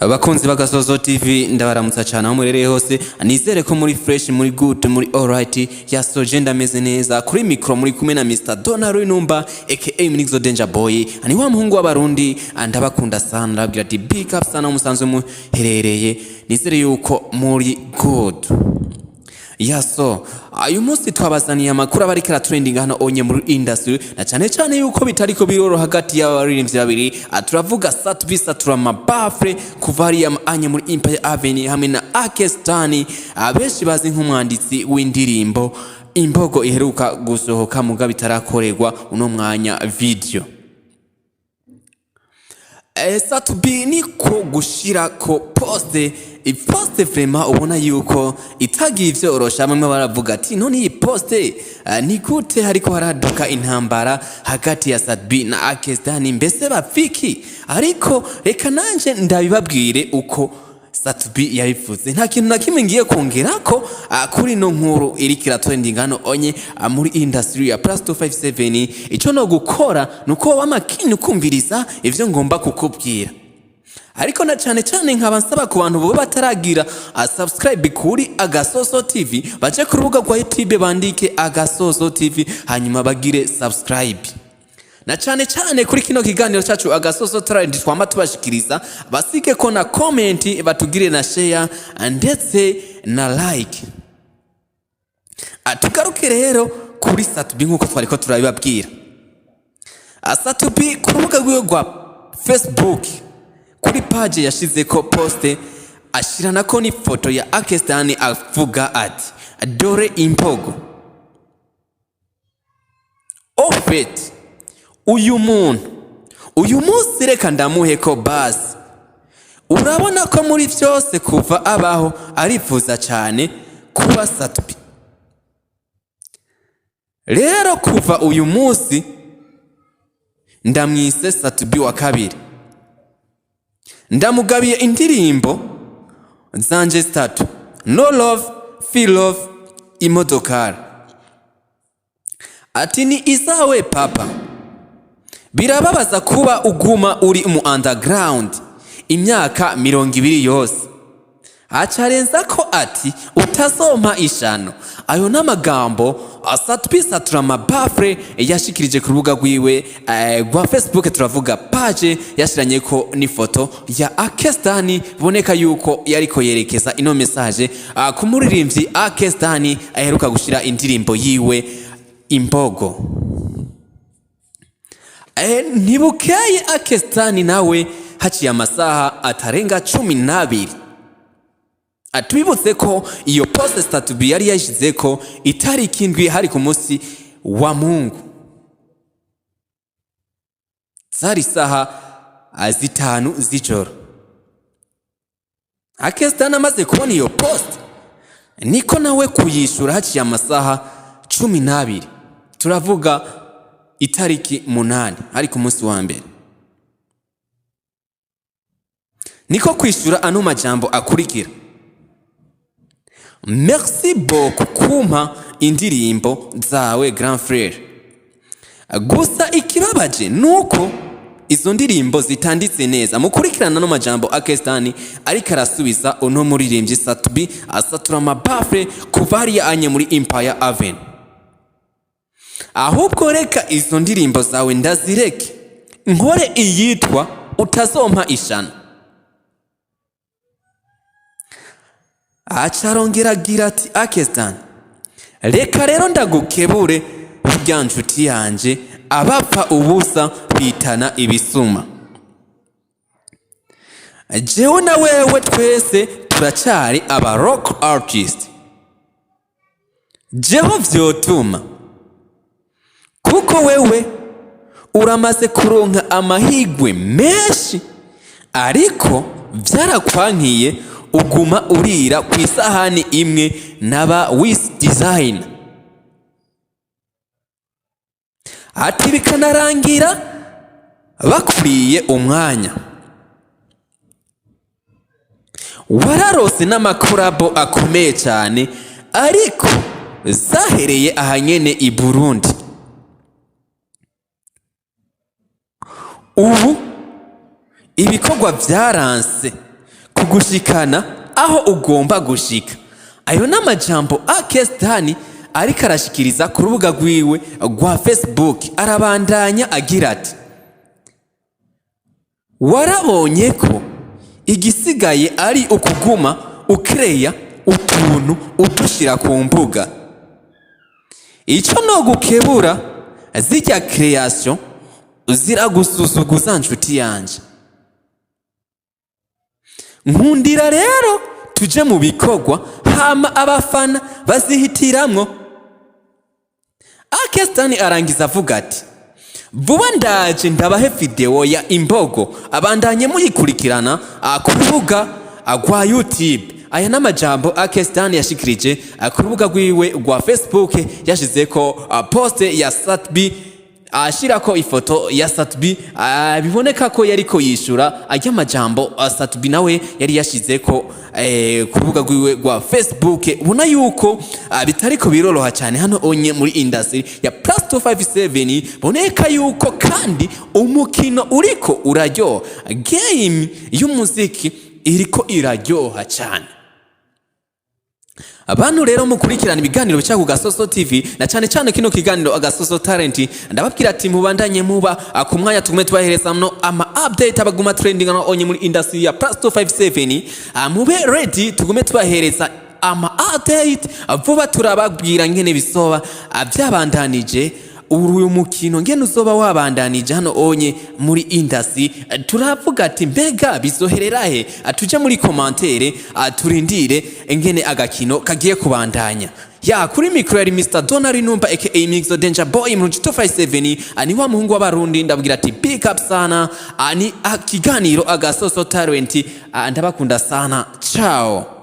Abakunzi b'Agasozo TV ndabaramutsa cyane aho murereye hose nizere ko muri fresh muri good muri alright yasoje ndameze neza kuri micro muri kumwe na Mr. Donaro Inumba aka Mnizo Danger Boy ani wa muhungu w'abarundi ndabakunda sana ndabwira ati big up sana umusanzwe muherereye nizere yuko muri good yaso uyu munsi twabazaniye amakuru abarikira trending hano onye muri industry na cyane yuko bitariko biroroha hagati y'abaririmbyi babiri turavuga sapoti turamabafre kuvaria anye muri Empire Avenue hamwe na Akes abenshi bazi nk'umwanditsi w'indirimbo imbogo iheruka gusohoka muga bitarakorerwa uno mwanya video sapoti niko gushira ko poste vraiment ubona yuko itagiye ivyorosha bamwe baravuga ati none iyi poste ni gute hariko haraduka intambara hagati ya sapoti na Akes mbese bafiki ariko reka nanje ndabibabwire uko sapoti yabivuze nta kintu na kimwe ngiye kongerako kuri no nkuru irikira trending hano onye muri industry ya +257 ico no gukora nuko wamakini ukumviriza ivyo ngomba kukubwira ariko na cyane nkaba nsaba ku bantu bo bataragira subscribe kuri Agasozo TV baje ku rubuga rwa YouTube bandike Agasozo TV hanyuma bagire subscribe na cyane kuri kino kiganiro cyacu Agasozo trend twama tubashikiriza basike ko na comment batugire na share ndetse na like atugaruke rero kuri sapoti nkuko twariko turabibabwira sapoti ku rubuga rwa Facebook kuri page yashize ko poste ashirana ko ni foto ya Akes avuga ati dore imbogo ofet uyu munsi reka ndamuhe ko basi urabona ko muri byose kuva abaho arifuza cyane kuba sapoti rero kuva uyu munsi ndamwise sapoti wa kabiri ndamugabiye indirimbo zanje 3 no love feel love imodokari ati ni izawe papa birababaza kuba uguma uri mu underground imyaka 20 yose acarenza ko ati utazompa ishano ayo n'amagambo sapoti turamabafre yashikirije ku rubuga rwiwe rwa Facebook turavuga page yashiranye ko ni foto ya Akes boneka yuko yariko yerekeza ino message ku muririmbyi Akes aheruka gushira indirimbo yiwe imbogo ntibukeye Akes nawe haciye amasaha atarenga 12 atwibutse ko iyo poste sapoti yari yashize ko itariki indwi hari ku munsi wa Mungu zari saha 5 z'ijoro Akes amaze kubona iyo poste niko nawe kuyishura haciye amasaha 12 turavuga itariki 8 hari ku munsi wa mbere niko kwishura ano majambo akurikira merci beaucoup kumpa indirimbo zawe grand frère gusa ikibabaje nuko izo ndirimbo zitanditse neza mukurikirana no majambo Akes ariko arasubiza uno muririmbyi sapoti asatura amabafre kuvaria anye muri Empire Avenue ahubwo reka izo ndirimbo zawe ndazireke nkore iyitwa utazompa ishano acarongera agira ati Akes reka rero ndagukebure burya nshuti yanje abapfa ubusa bitana ibisuma jewe na wewe twese turacari aba rock artist jeho vyotuma kuko wewe uramaze kuronka amahigwe menshi ariko vyarakwankiye uguma urira ku isahani imwe naba wis design ati bikanarangira bakuriye umwanya wararose n'amakurabo akomeye cyane ariko zahereye ahanyene i Burundi ubu ibikorwa vyaranse kugushikana aho ugomba gushika. Ayo n'amajambo Akes ariko arashikiriza ku rubuga rwiwe rwa Facebook. Arabandanya agira ati: warabonye ko igisigaye ari ukuguma ukreya utuntu udushira ku mbuga. Ico no gukebura zijya creation ziragusuzuguza nshuti yanje. Nkundira rero tuje mu bikorwa hama abafana bazihitiramwo. Akes arangiza avuga ati: vuba ndaje ndabahe video ya imbogo abandanye muyikurikirana ku rubuga rwa YouTube. Aya n'amajambo Akes yashikirije ku rubuga rwiwe rwa Facebook. Yashizeko post ya Satbi ashirako ifoto ya Satbi. Biboneka ko yariko yishura ajya majambo Satbi nawe yari yashizeko ku rubuga rwiwe rwa Facebook. Ubona yuko bitariko biroroha cyane hano onye muri industry ya plus 257. Boneka yuko kandi umukino uriko uraryoha, game y'umuziki iriko iraryoha cyane. Abantu rero mukurikirana ibiganiro bica ku Gasozo TV na cyane kino kiganiro Agasozo talent, ndababwira ati mubandanye muba ku mwanya tugume tubahereza mno ama update abaguma trending no onye muri industry ya plus 257. Mube ready tugume tubahereza ama update vuba. Turababwira ngene bisoba byabandanije uyu mukino ngene uzoba wabandanije hano onye muri industry. Turavuga ati mbega bizohererahe? Tuje muri commentaire turindire ngene agakino kagiye kubandanya. Ya kuri micro yari Mr. Donari Numba aka Mixo Danger Boy mu 257. Ani wa muhungu w'abarundi ndabwira ati big up sana. Ani Ikiganiro Agasozo talent, ndabakunda sana. Ciao.